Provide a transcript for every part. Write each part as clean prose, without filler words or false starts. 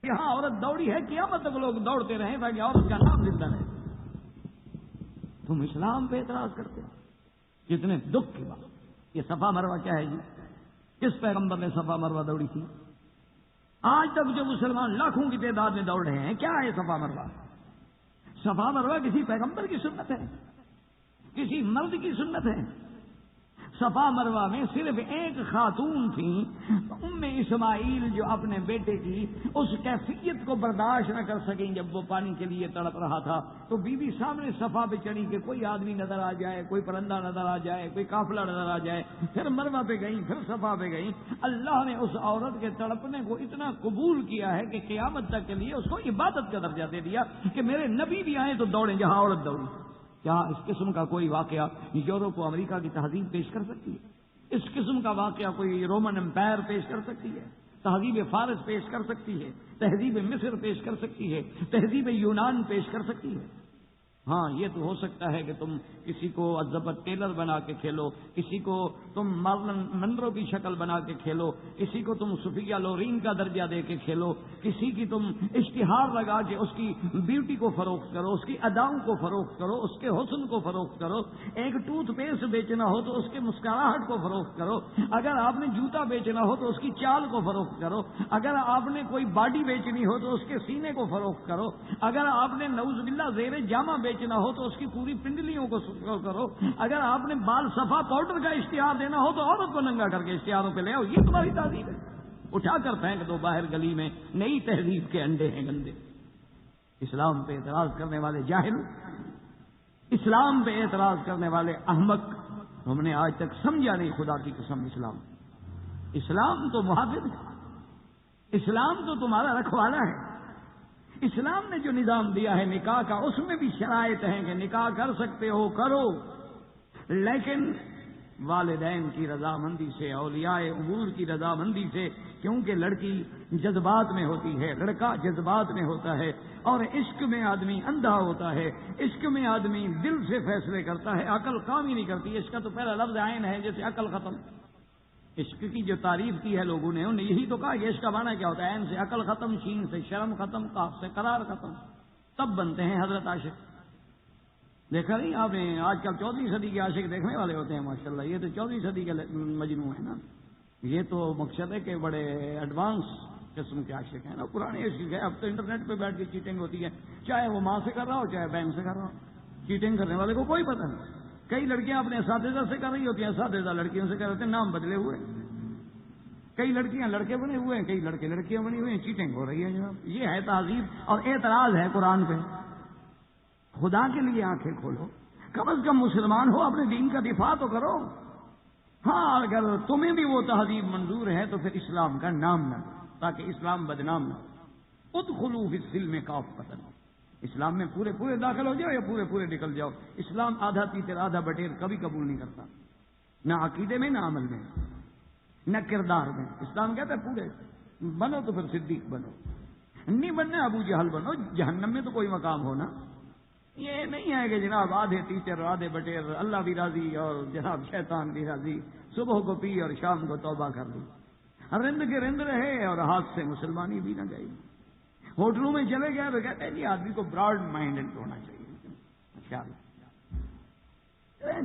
یہاں عورت دوڑی ہے، قیامت تک لوگ دوڑتے رہیں تاکہ عورت کا نام زندہ رہے. تم اسلام پہ اعتراض کرتے ہو. کتنے دکھ کی بات. یہ صفا مروہ کیا ہے جی؟ کس پیغمبر نے صفا مروہ دوڑی تھی؟ آج تک جو مسلمان لاکھوں کی تعداد میں دوڑ رہے ہیں، کیا ہے صفا مروہ؟ صفا مروہ کسی پیغمبر کی سنت ہے؟ کسی مرد کی سنت ہے؟ صفا مروہ میں صرف ایک خاتون تھی، ام اسماعیل، جو اپنے بیٹے کی اس کیفیت کو برداشت نہ کر سکیں جب وہ پانی کے لیے تڑپ رہا تھا، تو بی بی سامنے صفا پہ چڑھی کہ کوئی آدمی نظر آ جائے، کوئی پرندہ نظر آ جائے، کوئی قافلہ نظر آ جائے. پھر مروہ پہ گئیں، پھر صفا پہ گئیں. اللہ نے اس عورت کے تڑپنے کو اتنا قبول کیا ہے کہ قیامت تک کے لیے اس کو عبادت کا درجہ دے دیا کہ میرے نبی بھی آئے تو دوڑیں جہاں عورت دوڑی. کیا اس قسم کا کوئی واقعہ یورپ و امریکہ کی تہذیب پیش کر سکتی ہے؟ اس قسم کا واقعہ کوئی رومن امپائر پیش کر سکتی ہے؟ تہذیب فارس پیش کر سکتی ہے؟ تہذیب مصر پیش کر سکتی ہے؟ تہذیب یونان پیش کر سکتی ہے؟ ہاں، یہ تو ہو سکتا ہے کہ تم کسی کو الزبتھ ٹیلر بنا کے کھیلو، کسی کو تم مارلن منرو کی شکل بنا کے کھیلو، کسی کو تم صفیہ لورین کا درجہ دے کے کھیلو، کسی کی تم اشتہار لگا کے اس کی بیوٹی کو فروخت کرو، اس کی اداؤں کو فروخت کرو، اس کے حسن کو فروخت کرو. ایک ٹوتھ پیسٹ بیچنا ہو تو اس کے مسکراہٹ کو فروخت کرو. اگر آپ نے جوتا بیچنا ہو تو اس کی چال کو فروخت کرو. اگر آپ نے کوئی باڈی بیچنی ہو تو اس کے سینے کو فروخت کرو. اگر آپ نے نعوذ باللہ زیر جامہ بیچنا ہو تو اس کی پوری پنڈلیوں کو کرو. اگر آپ نے بال صفا پاؤڈر کا اشتہار دینا ہو تو عورت کو ننگا کر کے اشتہاروں پہ لے آؤ. یہ تمہاری تہذیب ہے. اٹھا کر پھینک دو باہر گلی میں. نئی تہذیب کے انڈے ہیں گندے. اسلام پہ اعتراض کرنے والے جاہل، اسلام پہ اعتراض کرنے والے احمق. ہم نے آج تک سمجھا نہیں خدا کی قسم. اسلام تو محافظ ہے، اسلام تو تمہارا رکھوالا ہے. اسلام نے جو نظام دیا ہے نکاح کا، اس میں بھی شرائط ہیں کہ نکاح کر سکتے ہو، کرو، لیکن والدین کی رضامندی سے، اولیاء امور کی رضامندی سے. کیونکہ لڑکی جذبات میں ہوتی ہے، لڑکا جذبات میں ہوتا ہے، اور عشق میں آدمی اندھا ہوتا ہے. عشق میں آدمی دل سے فیصلے کرتا ہے، عقل کام ہی نہیں کرتی. عشق کا تو پہلا لفظ عین ہے، جیسے عقل ختم. عشق کی جو تعریف کی ہے لوگوں نے، انہیں یہی تو کہا کہ عشق کا معنی کیا ہوتا ہے. عین سے عقل ختم، شین سے شرم ختم، قاف سے قرار ختم، تب بنتے ہیں حضرت عاشق. دیکھا نہیں آپ نے؟ آج کل 14ویں صدی کے عاشق دیکھنے والے ہوتے ہیں ماشاءاللہ. یہ تو 14ویں صدی کے مجنون ہے نا. یہ تو مقصد ہے کہ بڑے ایڈوانس قسم کے عاشق ہیں نا. پرانے عشق ہے. اب تو انٹرنیٹ پہ بیٹھ کے چیٹنگ ہوتی ہے، چاہے وہ ماں سے کر رہا ہو چاہے بہن سے کر رہا ہو. چیٹنگ کرنے والے کو کوئی پتہ نہیں. کئی لڑکیاں اپنے اساتذہ سے کر رہی ہوتی ہیں، اساتذہ لڑکیوں سے کر رہتے ہیں، نام بدلے ہوئے. کئی لڑکیاں لڑکے بنے ہوئے ہیں، کئی لڑکے لڑکیاں بنی ہوئی ہیں. چیٹنگ ہو رہی ہے جناب. یہ ہے تہذیب اور اعتراض ہے قرآن پہ. خدا کے لیے آنکھیں کھولو. کم از کم مسلمان ہو، اپنے دین کا دفاع تو کرو. ہاں، اگر تمہیں بھی وہ تہذیب منظور ہے تو پھر اسلام کا نام نہ لو، تاکہ اسلام بدنام نہ ہو. ادخلوا فی السلم کافۃ. اسلام میں پورے پورے داخل ہو جاؤ یا پورے پورے نکل جاؤ. اسلام آدھا تیتر آدھا بٹیر کبھی قبول نہیں کرتا، نہ عقیدے میں نہ عمل میں نہ کردار میں. اسلام کہتا ہے پورے بنو تو پھر صدیق بنو، نہیں بننا ابو جہل بنو. جہنم میں تو کوئی مقام ہونا. یہ نہیں ہے کہ جناب آدھے تیتر آدھے بٹیر، اللہ بھی راضی اور جناب شیطان بھی راضی. صبح کو پی اور شام کو توبہ کر لی، رند کے رند رہے اور ہاتھ سے مسلمانی بھی نہ گئی. ہوٹلوں میں چلے گئے تو کہتے ہیں جی آدمی کو براڈ مائنڈڈ ہونا چاہیے. خیال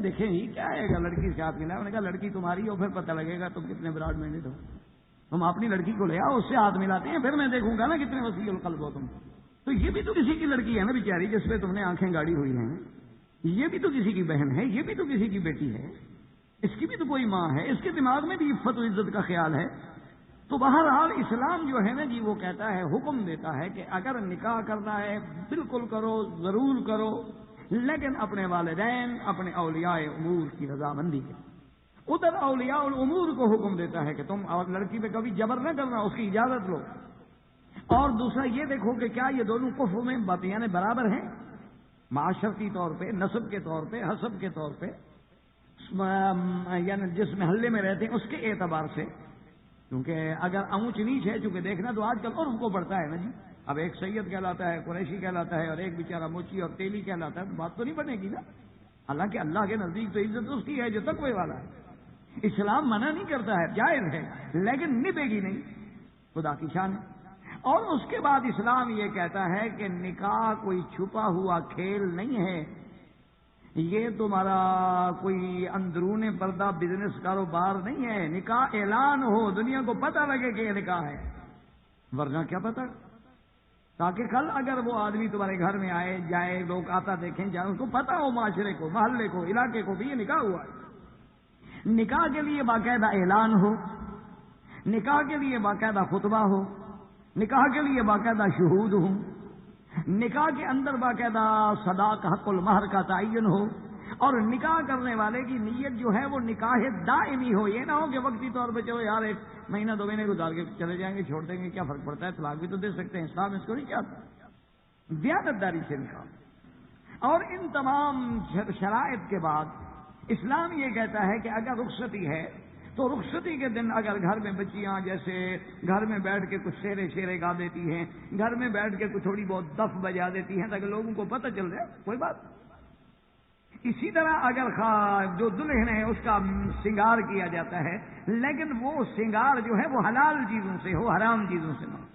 دیکھیں ہی کیا ہے گا لڑکی سے آپ کے نام نے کہا لڑکی تمہاری ہو، پھر پتہ لگے گا تم کتنے براڈ مائنڈڈ ہو. تم اپنی لڑکی کو لے آؤ، اس سے ہاتھ ملاتے ہیں، پھر میں دیکھوں گا نا کتنے وسیع القلب ہو تم. تو یہ بھی تو کسی کی لڑکی ہے نا بیچاری، جس پہ تم نے آنکھیں گاڑی ہوئی ہیں. یہ بھی تو کسی کی بہن ہے، یہ بھی تو کسی کی بیٹی ہے، اس کی بھی تو کوئی ماں ہے، اس کے دماغ میں بھی عفت و عزت کا خیال ہے. تو بہرحال اسلام جو ہے نا جی وہ کہتا ہے، حکم دیتا ہے کہ اگر نکاح کرنا ہے بالکل کرو، ضرور کرو، لیکن اپنے والدین، اپنے اولیاء امور کی رضامندی کے. ادھر اولیاء الامور کو حکم دیتا ہے کہ تم اور لڑکی پہ کبھی جبر نہ کرنا، اس کی اجازت لو. اور دوسرا یہ دیکھو کہ کیا یہ دونوں کفر میں یعنی برابر ہیں معاشرتی طور پہ، نسب کے طور پہ، حسب کے طور پہ، یعنی جس محلے میں رہتے ہیں اس کے اعتبار سے. کیونکہ اگر اونچ نیچ ہے، چونکہ دیکھنا تو آج کل عرف کو بڑھتا ہے نا جی. اب ایک سید کہلاتا ہے، قریشی کہلاتا ہے، اور ایک بیچارہ موچی اور تیلی کہلاتا ہے، تو بات تو نہیں بنے گی نا. حالانکہ اللہ کے نزدیک تو عزت اس کی ہے جو تقوی والا ہے. اسلام منع نہیں کرتا ہے، جائز ہے، لیکن نبھے گی نہیں. خدا کی شان ہے. اور اس کے بعد اسلام یہ کہتا ہے کہ نکاح کوئی چھپا ہوا کھیل نہیں ہے، یہ تمہارا کوئی اندرون پردہ بزنس کاروبار نہیں ہے، نکاح اعلان ہو، دنیا کو پتہ لگے کہ یہ نکاح ہے، ورنہ کیا پتہ، تاکہ کل اگر وہ آدمی تمہارے گھر میں آئے جائے، لوگ آتا دیکھیں جائیں، اس کو پتہ ہو، معاشرے کو، محلے کو، علاقے کو بھی یہ نکاح ہوا ہے۔ نکاح کے لیے باقاعدہ اعلان ہو، نکاح کے لیے باقاعدہ خطبہ ہو، نکاح کے لیے باقاعدہ شہود ہوں، نکاح کے اندر باقاعدہ صداق حق المہر کا تعین ہو، اور نکاح کرنے والے کی نیت جو ہے وہ نکاح دائمی ہو، یہ نہ ہو کہ وقتی طور پہ چلو یار 1 مہینہ 2 مہینے گزار کے چلے جائیں گے، چھوڑ دیں گے، کیا فرق پڑتا ہے، طلاق بھی تو دے سکتے ہیں، اسلام اس کو نہیں چاہتا، دیانتداری سے نکاح۔ اور ان تمام شرائط کے بعد اسلام یہ کہتا ہے کہ اگر رخصتی ہے تو رخصتی کے دن اگر گھر میں بچیاں جیسے گھر میں بیٹھ کے کچھ شیرے گا دیتی ہیں، گھر میں بیٹھ کے کچھ تھوڑی بہت دف بجا دیتی ہیں تاکہ لوگوں کو پتہ چل جائے، کوئی بات۔ اسی طرح اگر جو دلہن ہے اس کا سنگار کیا جاتا ہے، لیکن وہ سنگار جو ہے وہ حلال چیزوں سے ہو، حرام چیزوں سے نہ ہو۔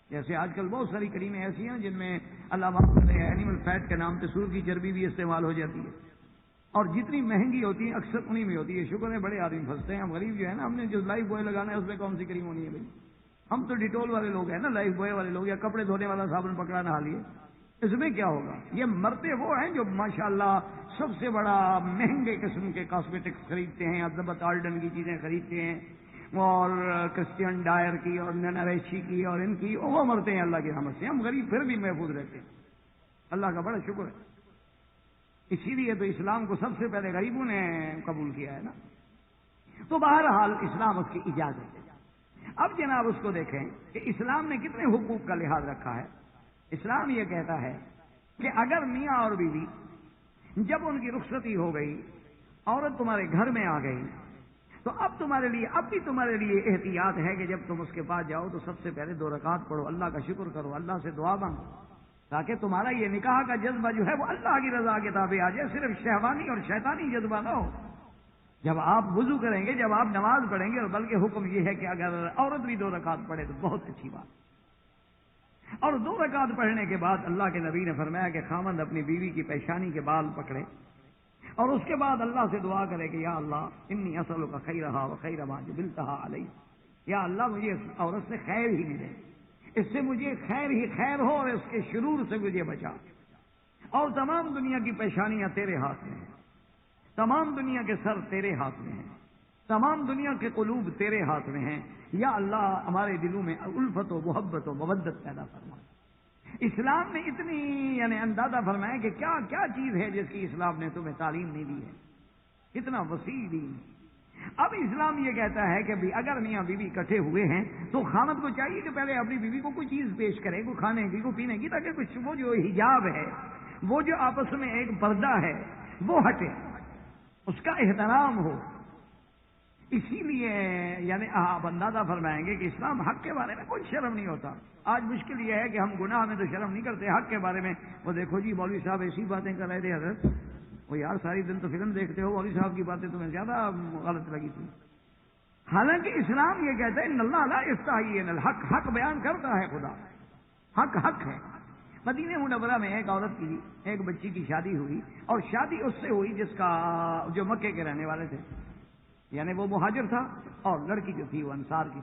جیسے آج کل بہت ساری کریمیں ایسی ہیں جن میں اللہ معاف کرے اینیمل فیٹ کے نام پہ سور کی چربی بھی استعمال ہو جاتی ہے، اور جتنی مہنگی ہوتی ہیں اکثر انہی میں ہوتی ہے۔ شکر ہے بڑے آدمی پھنستے ہیں، ہم غریب جو ہے نا، ہم نے جو لائف بوائے لگانا ہے اس میں کون سی کریم ہونی ہے بھائی، ہم تو ڈیٹول والے لوگ ہیں نا، لائف بوائے والے لوگ، یا کپڑے دھونے والا صابن پکڑا نہا لیے، اس میں کیا ہوگا؟ یہ مرتے وہ ہیں جو ماشاءاللہ سب سے بڑا مہنگے قسم کے کاسمیٹکس خریدتے ہیں، الزبتھ آلڈن کی چیزیں خریدتے ہیں، اور کرسچین ڈائر کی اور ننریشی کی اور ان کی، وہ مرتے ہیں اللہ کی رحمت سے۔ ہم غریب پھر بھی محفوظ رہتے ہیں، اللہ کا بڑا شکر ہے۔ اسی لیے تو اسلام کو سب سے پہلے غریبوں نے قبول کیا ہے نا۔ تو بہرحال اسلام اس کی اجازت ہے۔ اب جناب اس کو دیکھیں کہ اسلام نے کتنے حقوق کا لحاظ رکھا ہے۔ اسلام یہ کہتا ہے کہ اگر میاں اور بیوی جب ان کی رخصتی ہو گئی، عورت تمہارے گھر میں آ گئی، تو اب بھی تمہارے لیے احتیاط ہے کہ جب تم اس کے پاس جاؤ تو سب سے پہلے 2 رکعت پڑھو، اللہ کا شکر کرو، اللہ سے دعا مانگو، تاکہ تمہارا یہ نکاح کا جذبہ جو ہے وہ اللہ کی رضا کے تابع آ جائے، صرف شہوانی اور شیطانی جذبہ نہ ہو۔ جب آپ وضو کریں گے، جب آپ نماز پڑھیں گے، اور بلکہ حکم یہ ہے کہ اگر عورت بھی 2 رکعت پڑھے تو بہت اچھی بات۔ اور 2 رکعت پڑھنے کے بعد اللہ کے نبی نے فرمایا کہ خامند اپنی بیوی کی پیشانی کے بال پکڑے، اور اس کے بعد اللہ سے دعا کرے کہ یا اللہ انی اسألک خیرہا و خیر ما جبلتہا علیہ، یا اللہ مجھے اس عورت سے خیر ہی ملے، اس سے مجھے خیر ہی خیر ہو، اور اس کے شرور سے مجھے بچا، اور تمام دنیا کی پیشانیاں تیرے ہاتھ میں ہیں، تمام دنیا کے سر تیرے ہاتھ میں ہیں، تمام دنیا کے قلوب تیرے ہاتھ میں ہیں، یا اللہ ہمارے دلوں میں الفت و محبت و مودت پیدا فرما۔ اسلام نے اتنی اندازہ فرمایا کہ کیا کیا چیز ہے جس کی اسلام نے تمہیں تعلیم نہیں دی ہے، اتنا وسیع دین۔ اب اسلام یہ کہتا ہے کہ بھی اگر میاں بیوی اکٹھے ہوئے ہیں تو خامد کو چاہیے کہ پہلے اپنی بیوی کو کوئی چیز پیش کرے، کوئی کھانے کی، کوئی پینے کی، تاکہ کچھ وہ جو حجاب ہے، وہ جو آپس میں ایک پردہ ہے وہ ہٹے، اس کا احترام ہو۔ اسی لیے آپ اندازہ فرمائیں گے کہ اسلام حق کے بارے میں کوئی شرم نہیں ہوتا۔ آج مشکل یہ ہے کہ ہم گناہ میں تو شرم نہیں کرتے، حق کے بارے میں وہ دیکھو جی مولوی صاحب ایسی باتیں کر رہے تھے حضرت، وہ یار ساری دن تو فلم دیکھتے ہو، مولوی صاحب کی باتیں تمہیں زیادہ غلط لگی تھی۔ حالانکہ اسلام یہ کہتا ہے ان اللہ لا یستحیی من الحق، حق بیان کرتا ہے خدا، حق حق ہے۔ مدینہ منورہ میں ایک عورت کی ایک بچی کی شادی ہوئی، اور شادی اس سے ہوئی جو مکے کے رہنے والے تھے، یعنی وہ مہاجر تھا اور لڑکی جو تھی وہ انصار کی۔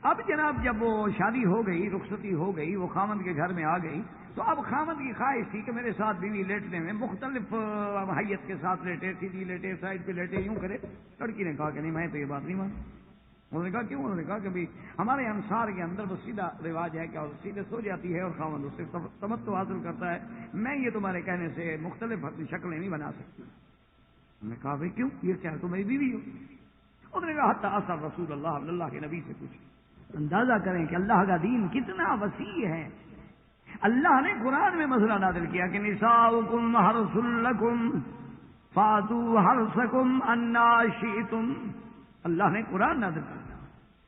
اب جناب جب وہ شادی ہو گئی، رخصتی ہو گئی، وہ خامد کے گھر میں آ گئی، تو اب خامد کی خواہش تھی کہ میرے ساتھ بیوی لیٹنے میں مختلف حیت کے ساتھ لیٹے، سیدھی لیٹے، سائڈ پہ لیٹے، یوں کرے۔ لڑکی نے کہا کہ نہیں میں تو یہ بات نہیں مانوں۔ انہوں نے کہا کیوں؟ انہوں نے کہا کہ بھی ہمارے انصار کے اندر تو سیدھا رواج ہے کہ اور سیدھے سو جاتی ہے اور خامد اس سے تمتع حاصل کرتا ہے، میں یہ تمہارے کہنے سے مختلف شکلیں نہیں بنا سکتی۔ انہوں نے کہا بھائی کیوں؟ یہ کیا تم میری بیوی ہو؟ انہوں نے کہا حتی اثر رسول اللہ کے نبی سے پوچھ۔ اندازہ کریں کہ اللہ کا دین کتنا وسیع ہے۔ اللہ نے قرآن میں مسئلہ نازل کیا کہ نساؤکم حرث لکم فاتوا حرثکم انا شئتم۔ اللہ نے قرآن نازل کیا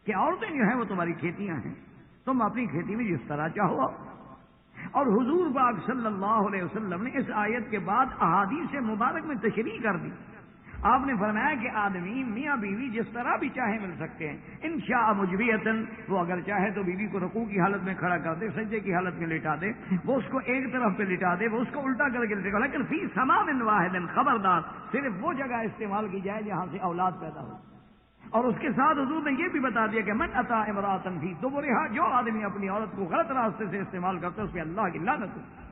کہ عورتیں جو ہیں وہ تمہاری کھیتیاں ہیں، تم اپنی کھیتی میں جس طرح چاہو۔ اور حضور پاک صلی اللہ علیہ وسلم نے اس آیت کے بعد احادیث مبارک میں تشریح کر دی، آپ نے فرمایا کہ آدمی میاں بیوی جس طرح بھی چاہے مل سکتے ہیں، انشاء مجبیتن، وہ اگر چاہے تو بیوی کو رکوع کی حالت میں کھڑا کر دے، سجدے کی حالت میں لٹا دے، وہ اس کو ایک طرف پہ لٹا دے، وہ اس کو الٹا کر کے لٹا، لیکن فی سمام واحد، خبردار صرف وہ جگہ استعمال کی جائے جہاں سے اولاد پیدا ہو۔ اور اس کے ساتھ حضور نے یہ بھی بتا دیا کہ من اتا امراتن فی دبرہا، جو آدمی اپنی عورت کو غلط راستے سے استعمال کرتا ہے اس پہ اللہ کی لعنت ہے۔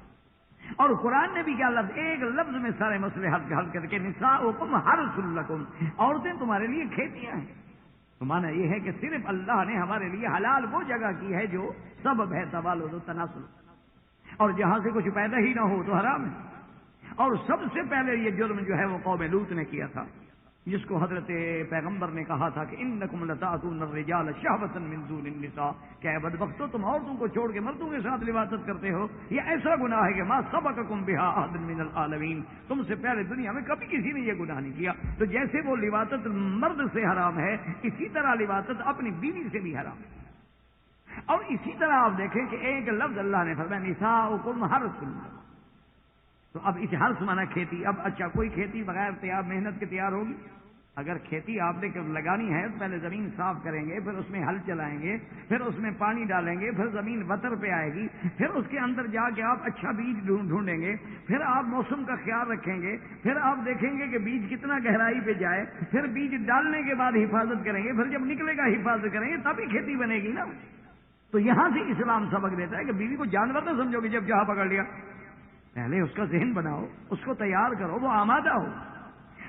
اور قرآن نے بھی کیا لفظ، ایک لفظ میں سارے مسئلے حل کر کے نساؤکم حرث لکم، عورتیں تمہارے لیے کھیتیاں ہیں۔ تو مانا یہ ہے کہ صرف اللہ نے ہمارے لیے حلال وہ جگہ کی ہے جو سبب ہے تبالد و تناسل، اور جہاں سے کچھ پیدا ہی نہ ہو تو حرام ہے۔ اور سب سے پہلے یہ جرم جو ہے وہ قوم لوط نے کیا تھا، جس کو حضرت پیغمبر نے کہا تھا کہ انکم لتاتون الرجال شہوۃ من دون النساء، کہ اے بدبختو تم عورتوں کو چھوڑ کے مردوں کے ساتھ لواطت کرتے ہو، یہ ایسا گناہ ہے کہ ما سبقکم بها احد من العالمین، تم سے پہلے دنیا میں کبھی کسی نے یہ گناہ نہیں کیا۔ تو جیسے وہ لواطت مرد سے حرام ہے، اسی طرح لواطت اپنی بیوی سے بھی حرام ہے۔ اور اسی طرح آپ دیکھیں کہ ایک لفظ اللہ نے فرمایا نساؤکم حرث لکم، تو اب اس حرث مانا کھیتی۔ اب اچھا کوئی کھیتی بغیر تیار محنت کے تیار ہوگی؟ اگر کھیتی آپ نے لگانی ہے تو پہلے زمین صاف کریں گے، پھر اس میں ہل چلائیں گے، پھر اس میں پانی ڈالیں گے، پھر زمین وتر پہ آئے گی، پھر اس کے اندر جا کے آپ اچھا بیج ڈھونڈیں گے، پھر آپ موسم کا خیال رکھیں گے، پھر آپ دیکھیں گے کہ بیج کتنا گہرائی پہ جائے، پھر بیج ڈالنے کے بعد حفاظت کریں گے، پھر جب نکلے گا حفاظت کریں گے، تبھی کھیتی بنے گی نا۔ تو یہاں سے اسلام سبق دیتا ہے کہ بیوی کو جانور نہ سمجھو گے جب جہاں پکڑ لیا، پہلے اس کا ذہن بناؤ، اس کو تیار کرو، وہ آمادہ ہو۔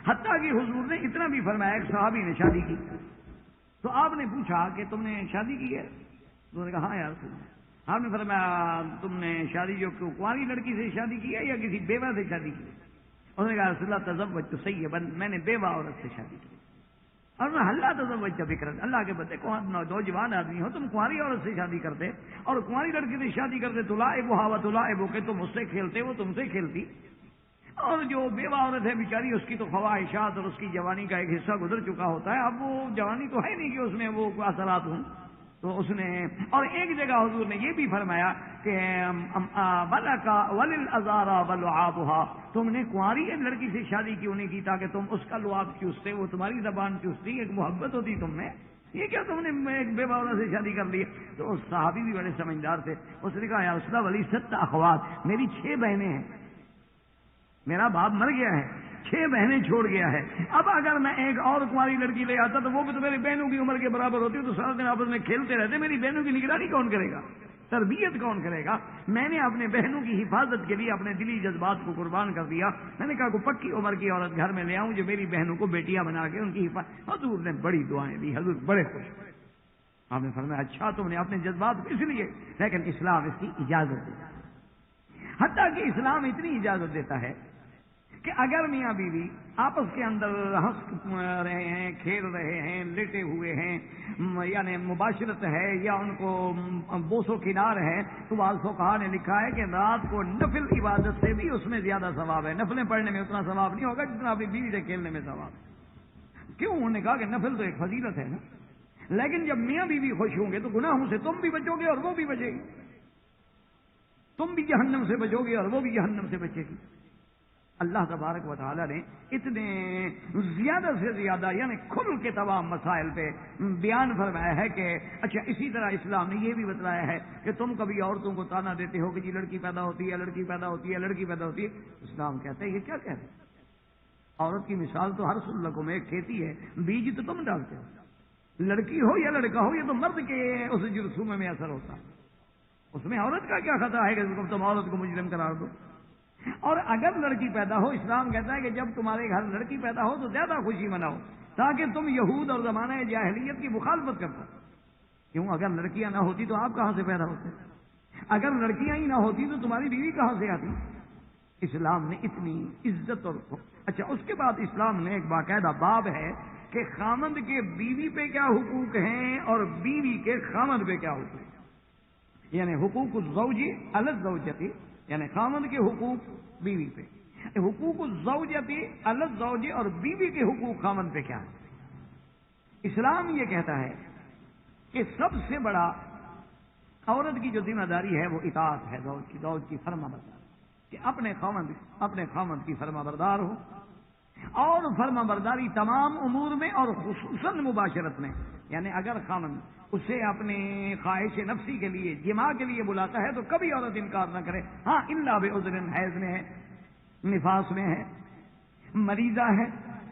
حتیٰ کہ حضور نے اتنا بھی فرمایا، ایک صحابی نے شادی کی تو آپ نے پوچھا کہ تم نے شادی کی ہے؟ انہوں نے کہا ہاں یا رسول اللہ۔ آپ نے فرمایا تم نے شادی جو کنواری لڑکی سے شادی کی ہے یا کسی بیوہ سے شادی کی؟ انہوں نے کہا رسول اللہ تزوجت سیبا، میں نے بیوہ عورت سے شادی کی۔ اور میں اللہ تزوجت بکرا، اللہ کے بندے کو نوجوان آدمی ہو تم کنواری عورت سے شادی کرتے اور کنواری لڑکی سے شادی کرتے، تلاعبها وتلاعبک، کہ تم اس سے کھیلتے وہ تم سے کھیلتی۔ اور جو بیوہ عورت ہے بیچاری، اس کی تو خواہشات اور اس کی جوانی کا ایک حصہ گزر چکا ہوتا ہے، اب وہ جوانی تو ہے نہیں کہ اس میں وہ اثرات ہوں، تو اس نے۔ اور ایک جگہ حضور نے یہ بھی فرمایا کہ وللازارا ولعابها، تم نے کنواری لڑکی سے شادی کیوں نہیں کی تاکہ تم اس کا لعاب چوستے، وہ تمہاری زبان چوستی، ایک محبت ہوتی تم میں، یہ کیا تم نے ایک بیوہ عورت سے شادی کر لی؟ تو اس صحابی بھی بڑے سمجھدار تھے، اس نے کہا یا رسول اللہ ولی 7 اخوات، میری 6 بہنیں ہیں، میرا باپ مر گیا ہے، 6 بہنیں چھوڑ گیا ہے، اب اگر میں ایک اور کنواری لڑکی لے آتا تو وہ بھی تو میری بہنوں کی عمر کے برابر ہوتی، تو سارا دن آپس میں کھیلتے رہتے، میری بہنوں کی نگرانی کون کرے گا، تربیت کون کرے گا؟ میں نے اپنے بہنوں کی حفاظت کے لیے اپنے دلی جذبات کو قربان کر دیا، میں نے کہا کو پکی عمر کی عورت گھر میں لے آؤں جو میری بہنوں کو بیٹیاں بنا کے ان کی حفاظت۔ حضور نے بڑی دعائیں دی، حضور بڑے خوش ہوئے۔ آپ نے فرمایا اچھا تم نے اپنے جذبات کو اس لیے، لیکن اسلام اس کی اجازت دیتا ہے، حتیٰ کہ اسلام اتنی اجازت دیتا ہے کہ اگر میاں بیوی آپس کے اندر ہنس رہے ہیں، کھیل رہے ہیں، لیٹے ہوئے ہیں، یعنی مباشرت ہے یا ان کو بوس و کنار ہے، تو بعض فقہا نے لکھا ہے کہ رات کو نفل عبادت سے بھی اس میں زیادہ ثواب ہے، نفلیں پڑھنے میں اتنا ثواب نہیں ہوگا جتنا اپنی بیوی سے کھیلنے میں ثواب ہے۔ کیوں؟ انہوں نے کہا کہ نفل تو ایک فضیلت ہے نا، لیکن جب میاں بیوی خوش ہوں گے تو گناہوں سے تم بھی بچو گے اور وہ بھی بچے گی، تم بھی جہنم سے بچو گے اور وہ بھی جہنم سے بچے گی۔ اللہ تبارک و تعالیٰ نے اتنے زیادہ سے زیادہ یعنی کھل کے تمام مسائل پہ بیان فرمایا ہے کہ اچھا اسی طرح اسلام نے یہ بھی بتلایا ہے کہ تم کبھی عورتوں کو تانا دیتے ہو کہ جی لڑکی پیدا ہوتی ہے، لڑکی پیدا ہوتی ہے، لڑکی پیدا ہوتی ہے، اسلام کہتا ہے یہ کیا کہہ رہے؟ عورت کی مثال تو ہر سلکم ایک کھیتی ہے، بیج تو تم ڈالتے ہو، لڑکی ہو یا لڑکا ہو، یہ تو مرد کے اس جرثومے میں اثر ہوتا ہے، اس میں عورت کا کیا خطا ہے کہ تم عورت کو مجرم قرار دو؟ اور اگر لڑکی پیدا ہو، اسلام کہتا ہے کہ جب تمہارے گھر لڑکی پیدا ہو تو زیادہ خوشی مناؤ تاکہ تم یہود اور زمانہ جاہلیت کی مخالفت کرتا۔ کیوں؟ اگر لڑکیاں نہ ہوتی تو آپ کہاں سے پیدا ہوتے؟ اگر لڑکیاں ہی نہ ہوتی تو تمہاری بیوی کہاں سے آتی؟ اسلام نے اتنی عزت اور اچھا اس کے بعد اسلام نے ایک باقاعدہ باب ہے کہ خامند کے بیوی پہ کیا حقوق ہیں اور بیوی کے خامند پہ کیا حقوق ہیں، یعنی حقوق الزوج علی الزوجتی، یعنی خامند کے حقوق بیوی پہ، حقوق الزوجتی علی الزوج، اور بیوی کے حقوق خامند پہ کیا ہے۔ اسلام یہ کہتا ہے کہ سب سے بڑا عورت کی جو ذمہ داری ہے وہ اطاعت ہے، زوج کی فرما بردار، کہ اپنے خامند کی فرما بردار ہو، اور فرما برداری تمام امور میں اور خصوصاً مباشرت میں، یعنی اگر خاوند اسے اپنے خواہش نفسی کے لیے جماع کے لیے بلاتا ہے تو کبھی عورت انکار نہ کرے. ہاں الا بعذر، حیض میں ہے، نفاس میں ہے، مریضہ ہے،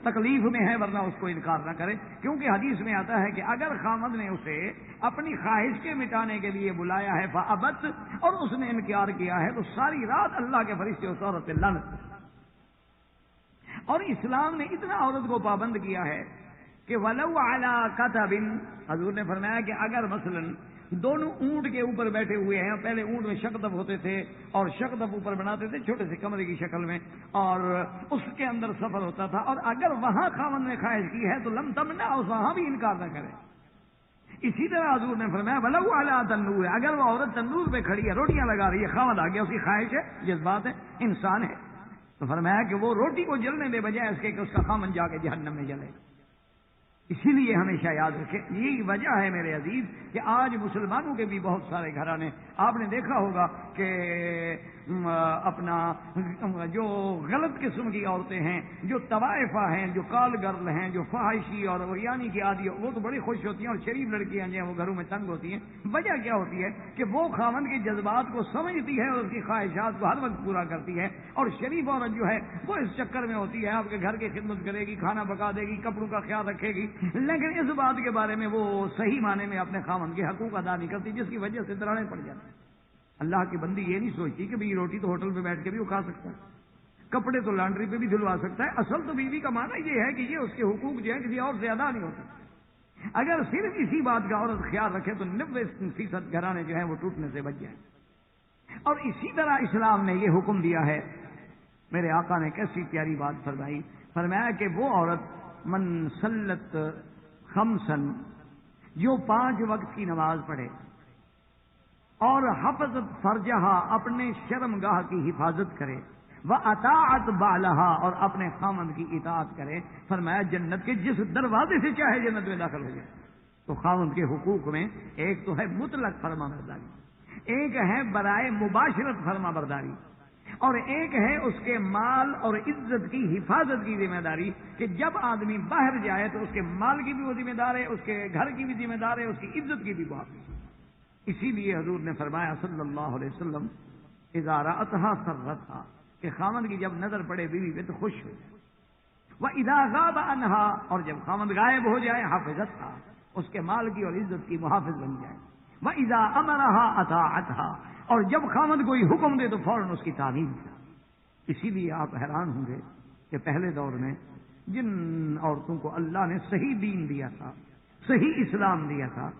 تکلیف میں ہے، ورنہ اس کو انکار نہ کرے. کیونکہ حدیث میں آتا ہے کہ اگر خامد نے اسے اپنی خواہش کے مٹانے کے لیے بلایا ہے فابت، اور اس نے انکار کیا ہے، تو ساری رات اللہ کے فرشتے اس عورت پہ لعنت کریں. اور اسلام نے اتنا عورت کو پابند کیا ہے کہ ولو علی کتب، حضور نے فرمایا کہ اگر مثلا دونوں اونٹ کے اوپر بیٹھے ہوئے ہیں، پہلے اونٹ میں شکدف ہوتے تھے اور شکدف اوپر بناتے تھے چھوٹے سے کمرے کی شکل میں، اور اس کے اندر سفر ہوتا تھا، اور اگر وہاں خاوند نے خواہش کی ہے تو لم تمنع، اس وہاں بھی انکار نہ کرے. اسی طرح حضور نے فرمایا ولو علی تنور، اگر وہ عورت تندور پہ کھڑی ہے، روٹیاں لگا رہی ہے، خاوند آ گیا، اس کی خواہش ہے، جذبات ہے، انسان ہے، تو فرمایا کہ وہ روٹی کو جلنے دے بجائے اس کے کہ اس کا خامن جا کے جہنم میں جلے. اسی لیے ہمیشہ یاد رکھیں، یہی وجہ ہے میرے عزیز کہ آج مسلمانوں کے بھی بہت سارے گھرانے، آپ نے دیکھا ہوگا کہ اپنا جو غلط قسم کی عورتیں ہیں، جو طوائفہ ہیں، جو کال گرل ہیں، جو فحاشی اور یعنی کی عادی، وہ تو بڑی خوش ہوتی ہیں، اور شریف لڑکیاں جو ہیں وہ گھروں میں تنگ ہوتی ہیں. وجہ کیا ہوتی ہے کہ وہ خاوند کے جذبات کو سمجھتی ہے اور اس کی خواہشات کو ہر وقت پورا کرتی ہے، اور شریف عورت جو ہے وہ اس چکر میں ہوتی ہے آپ کے گھر کی خدمت کرے گی، کھانا پکا دے گی، کپڑوں کا خیال رکھے گی، لیکن اس بات کے بارے میں وہ صحیح معنی میں اپنے خاوند کے حقوق ادا نہیں کرتی، جس کی وجہ سے دراڑیں پڑ جاتی. اللہ کی بندی یہ نہیں سوچتی کہ بھئی روٹی تو ہوٹل پہ بیٹھ کے بھی وہ کھا سکتا ہے، کپڑے تو لانڈری پہ بھی دھلوا سکتا ہے. اصل تو بیوی کا معنی یہ ہے کہ یہ اس کے حقوق جو ہے کسی اور سے ادا نہیں ہوتے. اگر صرف اسی بات کا عورت خیال رکھے تو 90% گھرانے جو ہیں وہ ٹوٹنے سے بچ جائیں. اور اسی طرح اسلام نے یہ حکم دیا ہے، میرے آقا نے کیسی پیاری بات فرمائی، فرمایا کہ وہ عورت من صلت خمسن، جو 5 وقت کی نماز پڑھے، اور حفظت فرجہا، اپنے شرمگاہ کی حفاظت کرے، وَأَطَاعَتْ بَعْلَهَا، اور اپنے خاوند کی اطاعت کرے، فرمایا جنت کے جس دروازے سے چاہے جنت میں داخل ہو جائے. تو خاوند کے حقوق میں ایک تو ہے مطلق فرما برداری، ایک ہے برائے مباشرت فرما برداری، اور ایک ہے اس کے مال اور عزت کی حفاظت کی ذمہ داری، کہ جب آدمی باہر جائے تو اس کے مال کی بھی وہ ذمہ دار ہے، اس کے گھر کی بھی ذمہ دار ہے، اس کی عزت کی بھی بات. اسی لیے حضور نے فرمایا صلی اللہ علیہ وسلم اذا رأتها سرتها، کہ خاوند کی جب نظر پڑے بیوی پہ تو خوش ہو جائے. وَإِذَا غَابَ عَنْهَا، اور جب خاوند غائب ہو جائے حفظتها، اس کے مال کی اور عزت کی محافظ بن جائے. وَإِذَا أَمَرَهَا أَطَاعَتْهَا، اور جب خاوند کوئی حکم دے تو فوراً اس کی تعمیل کرے. اسی لیے آپ حیران ہوں گے کہ پہلے دور میں جن عورتوں کو اللہ نے صحیح دین دیا تھا، صحیح اسلام دیا تھا،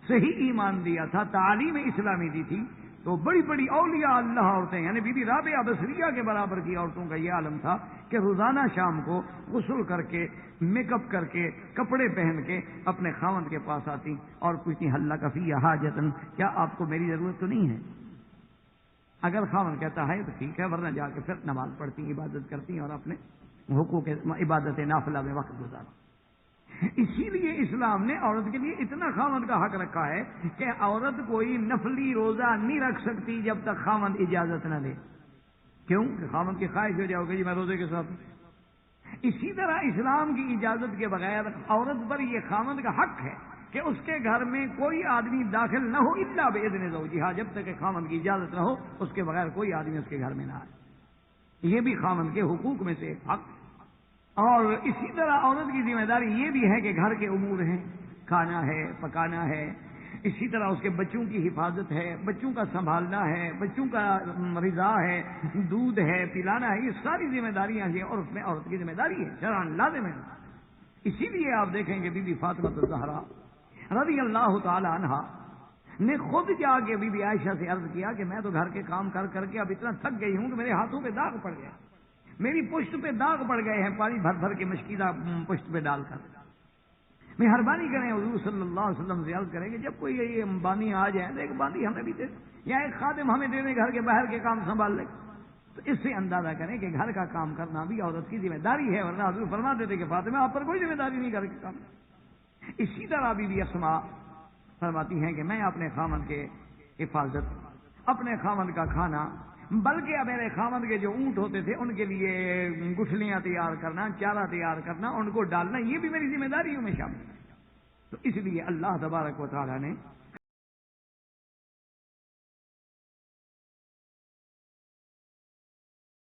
صحیح ایمان دیا تھا، تعلیم اسلامی دی تھی، تو بڑی بڑی اولیاء اللہ عورتیں، یعنی بی بی رابعہ بصریہ کے برابر کی عورتوں کا یہ عالم تھا کہ روزانہ شام کو غسل کر کے، میک اپ کر کے، کپڑے پہن کے اپنے خاوند کے پاس آتی اور پوچھتی حل لک فی حاجۃ، کیا آپ کو میری ضرورت تو نہیں ہے؟ اگر خاوند کہتا ہے تو ٹھیک ہے، ورنہ جا کے پھر نماز پڑھتی، عبادت کرتی اور اپنے حقوق عبادت نافلہ میں وقت گزارتی. اسی لیے اسلام نے عورت کے لیے اتنا خاوند کا حق رکھا ہے کہ عورت کوئی نفلی روزہ نہیں رکھ سکتی جب تک خاوند اجازت نہ دے. کیوں؟ کہ خاوند کی خواہش ہو جائے گی جی میں روزے کے ساتھ. اسی طرح اسلام کی اجازت کے بغیر عورت پر یہ خاوند کا حق ہے کہ اس کے گھر میں کوئی آدمی داخل نہ ہو الا باذن زوجہا، جب تک کہ خاوند کی اجازت نہ ہو اس کے بغیر کوئی آدمی اس کے گھر میں نہ آئے. یہ بھی خاوند کے حقوق میں سے ایک حق. اور اسی طرح عورت کی ذمہ داری یہ بھی ہے کہ گھر کے امور ہیں، کھانا ہے، پکانا ہے، اسی طرح اس کے بچوں کی حفاظت ہے، بچوں کا سنبھالنا ہے، بچوں کا رضا ہے، دودھ ہے، پلانا ہے، یہ ساری ذمہ داریاں ہیں اور اس میں عورت کی ذمہ داری ہے، شرعاً لازم ہے. اسی لیے آپ دیکھیں گے بی بی فاطمہ الزہرا رضی اللہ تعالی عنہا نے خود جا کے بی بی عائشہ سے عرض کیا کہ میں تو گھر کے کام کر کر کے اب اتنا تھک گئی ہوں کہ میرے ہاتھوں پہ داغ پڑ گیا، میری پشت پہ داغ پڑ گئے ہیں، پانی بھر بھر کے مشکیزہ پشت پہ ڈال کر. مہربانی کریں حضور صلی اللہ علیہ وسلم سے عرض کریں کہ جب کوئی یہ بانی آ جائے تو ایک بانی ہمیں بھی دے یا ایک خادم ہمیں دے دیں، گھر کے باہر کے کام سنبھال لے. تو اس سے اندازہ کریں کہ گھر کا کام کرنا بھی عورت کی ذمہ داری ہے، ورنہ حضور فرماتے تھے کہ فاطمہ آپ پر کوئی ذمہ داری نہیں، گھر کے کام. اسی طرح بی بی اسماء فرماتی ہیں کہ میں اپنے خاوند کے حفاظت، اپنے خاوند کا کھانا بلکہ میرے خامد کے جو اونٹ ہوتے تھے ان کے لیے گٹھلیاں تیار کرنا، چارہ تیار کرنا، ان کو ڈالنا، یہ بھی میری ذمہ داریوں میں شامل ہے۔ تو اس لیے اللہ تبارک و تعالیٰ نے